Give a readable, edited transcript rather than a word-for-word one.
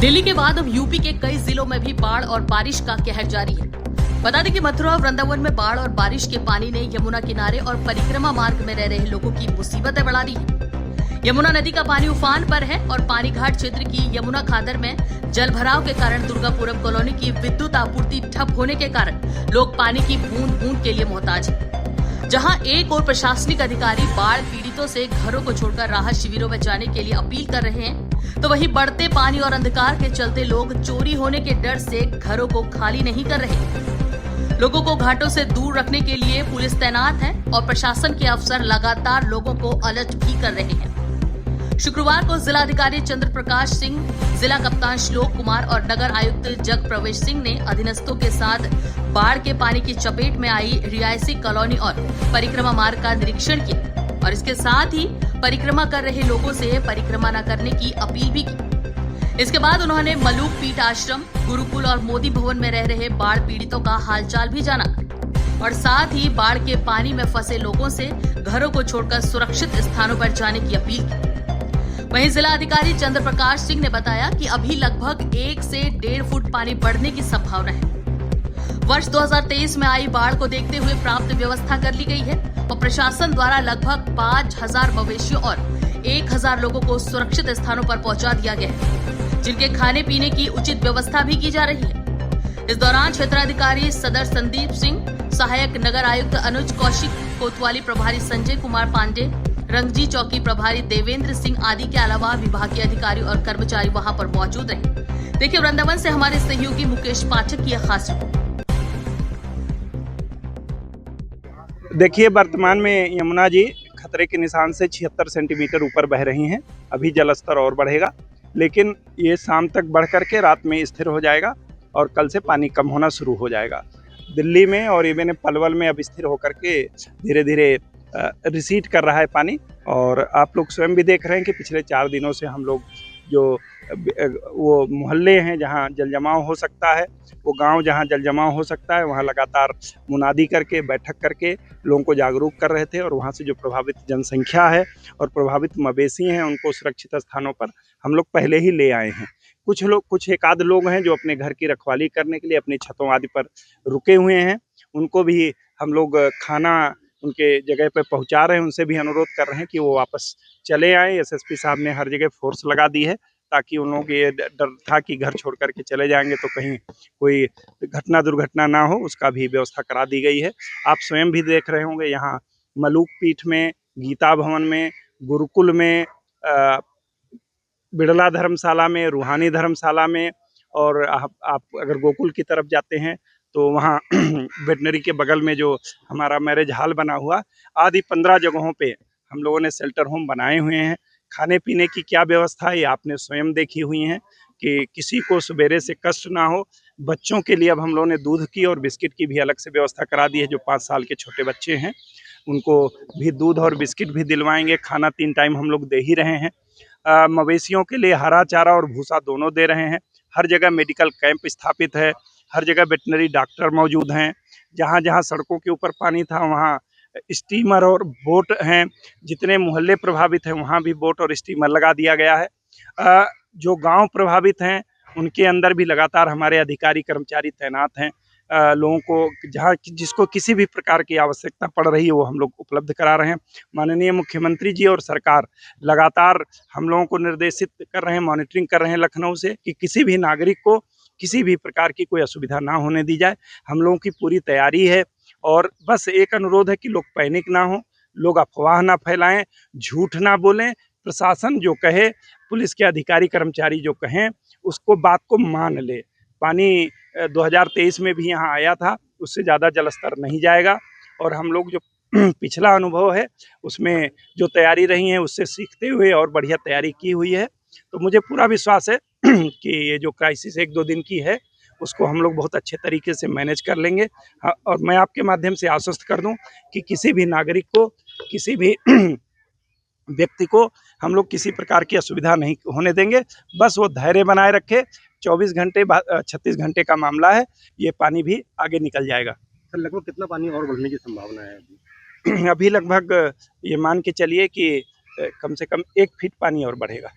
दिल्ली के बाद अब यूपी के कई जिलों में भी बाढ़ और बारिश का कहर जारी है। बता दें कि मथुरा और वृंदावन में बाढ़ और बारिश के पानी ने यमुना किनारे और परिक्रमा मार्ग में रह रहे लोगों की मुसीबतें बढ़ा दी है। यमुना नदी का पानी उफान पर है और पानी घाट क्षेत्र की यमुना खादर में जल भराव के कारण दुर्गापुरम कॉलोनी की विद्युत आपूर्ति ठप होने के कारण लोग पानी की बूंद बूंद के लिए मोहताज हैं। जहां एक और प्रशासनिक अधिकारी बाढ़ पीड़ितों से घरों को छोड़कर राहत शिविरों में जाने के लिए अपील कर रहे हैं, तो वहीं बढ़ते पानी और अंधकार के चलते लोग चोरी होने के डर से घरों को खाली नहीं कर रहे। लोगों को घाटों से दूर रखने के लिए पुलिस तैनात है और प्रशासन के अफसर लगातार लोगों को अलर्ट भी कर रहे हैं। शुक्रवार को जिलाधिकारी चंद्र प्रकाश सिंह, जिला कप्तान श्लोक कुमार और नगर आयुक्त जग प्रवेश सिंह ने अधीनस्थों के साथ बाढ़ के पानी की चपेट में आई रिहायशी कॉलोनी और परिक्रमा मार्ग का निरीक्षण किया और इसके साथ ही परिक्रमा कर रहे लोगों से परिक्रमा न करने की अपील भी की। इसके बाद उन्होंने मलूक पीठ आश्रम, गुरुकुल और मोदी भवन में रह रहे बाढ़ पीड़ितों का हालचाल भी जाना और साथ ही बाढ़ के पानी में फंसे लोगों से घरों को छोड़कर सुरक्षित स्थानों पर जाने की अपील की। वहीं जिला अधिकारी चंद्र प्रकाश सिंह ने बताया कि अभी लगभग 1 से 1.5 फुट पानी बढ़ने की संभावना है। वर्ष 2023 में आई बाढ़ को देखते हुए प्राप्त व्यवस्था कर ली गई है और प्रशासन द्वारा लगभग 5,000 मवेशियों और 1,000 लोगों को सुरक्षित स्थानों पर पहुंचा दिया गया है, जिनके खाने पीने की उचित व्यवस्था भी की जा रही है। इस दौरान क्षेत्राधिकारी सदर संदीप सिंह, सहायक नगर आयुक्त अनुज कौशिक, कोतवाली प्रभारी संजय कुमार पांडे, रंगजी चौकी प्रभारी देवेंद्र सिंह आदि के अलावा विभागीय अधिकारी और कर्मचारी वहां पर मौजूद रहे। देखिए वृंदावन से हमारे सहयोगी मुकेश पाठक की खास रिपोर्ट। देखिए वर्तमान में यमुना जी खतरे के निशान से 76 सेंटीमीटर ऊपर बह रही हैं। अभी जलस्तर और बढ़ेगा, लेकिन ये शाम तक बढ़ करके रात में स्थिर हो जाएगा और कल से पानी कम होना शुरू हो जाएगा। दिल्ली में और इवन पलवल में अब स्थिर होकर के धीरे धीरे रिसीड कर रहा है पानी। और आप लोग स्वयं भी देख रहे हैं कि पिछले 4 दिनों से हम लोग जो वो मोहल्ले हैं जहां जल जमाव हो सकता है, वो गांव जहां जल जमाव हो सकता है, वहां लगातार मुनादी करके बैठक करके लोगों को जागरूक कर रहे थे और वहां से जो प्रभावित जनसंख्या है और प्रभावित मवेशी हैं उनको सुरक्षित स्थानों पर हम लोग पहले ही ले आए हैं। कुछ एक आध लोग हैं जो अपने घर की रखवाली करने के लिए अपनी छतों आदि पर रुके हुए हैं, उनको भी हम लोग खाना उनके जगह पे पहुंचा रहे हैं। उनसे भी अनुरोध कर रहे हैं कि वो वापस चले आए। एसएसपी साहब ने हर जगह फोर्स लगा दी है ताकि उन लोगों को ये डर था कि घर छोड़ करके चले जाएंगे तो कहीं कोई दुर्घटना ना हो, उसका भी व्यवस्था करा दी गई है। आप स्वयं भी देख रहे होंगे यहाँ मलूक पीठ में, गीता भवन में, गुरुकुल में, बिड़ला धर्मशाला में, रूहानी धर्मशाला में, और आप अगर गोकुल की तरफ जाते हैं तो वहाँ वेटनरी के बगल में जो हमारा मैरिज हॉल बना हुआ, आदि 15 जगहों पे हम लोगों ने शेल्टर होम बनाए हुए हैं। खाने पीने की क्या व्यवस्था है ये आपने स्वयं देखी हुई है कि किसी को सवेरे से कष्ट ना हो। बच्चों के लिए अब हम लोगों ने दूध की और बिस्किट की भी अलग से व्यवस्था करा दी है। जो 5 साल के छोटे बच्चे हैं उनको भी दूध और बिस्किट भी दिलवाएंगे। खाना 3 टाइम हम लोग दे ही रहे हैं। मवेशियों के लिए हरा चारा और भूसा दोनों दे रहे हैं। हर जगह मेडिकल कैंप स्थापित है, हर जगह वेटनरी डॉक्टर मौजूद हैं। जहाँ जहाँ सड़कों के ऊपर पानी था वहाँ स्टीमर और बोट हैं। जितने मोहल्ले प्रभावित हैं वहाँ भी बोट और स्टीमर लगा दिया गया है। जो गांव प्रभावित हैं उनके अंदर भी लगातार हमारे अधिकारी कर्मचारी तैनात हैं। लोगों को जहाँ जिसको किसी भी प्रकार की आवश्यकता पड़ रही है वो हम लोग उपलब्ध करा रहे हैं। माननीय मुख्यमंत्री जी और सरकार लगातार हम लोगों को निर्देशित कर रहे हैं, मॉनिटरिंग कर रहे हैं लखनऊ से कि किसी भी नागरिक को किसी भी प्रकार की कोई असुविधा ना होने दी जाए। हम लोगों की पूरी तैयारी है और बस एक अनुरोध है कि लोग पैनिक ना हो, लोग अफवाह ना फैलाएं, झूठ ना बोलें। प्रशासन जो कहे, पुलिस के अधिकारी कर्मचारी जो कहें उसको बात को मान ले। पानी 2023 में भी यहाँ आया था, उससे ज़्यादा जलस्तर नहीं जाएगा और हम लोग जो पिछला अनुभव है उसमें जो तैयारी रही है उससे सीखते हुए और बढ़िया तैयारी की हुई है। तो मुझे पूरा विश्वास है कि ये जो क्राइसिस 1-2 दिन की है उसको हम लोग बहुत अच्छे तरीके से मैनेज कर लेंगे। हाँ, और मैं आपके माध्यम से आश्वस्त कर दूं कि किसी भी नागरिक को, किसी भी व्यक्ति को हम लोग किसी प्रकार की असुविधा नहीं होने देंगे। बस वो धैर्य बनाए रखे। 24 घंटे 36 घंटे का मामला है, ये पानी भी आगे निकल जाएगा। सर लगभग कितना पानी और बढ़ने की संभावना है? अभी लगभग ये मान के चलिए कि कम से कम 1 फीट पानी और बढ़ेगा।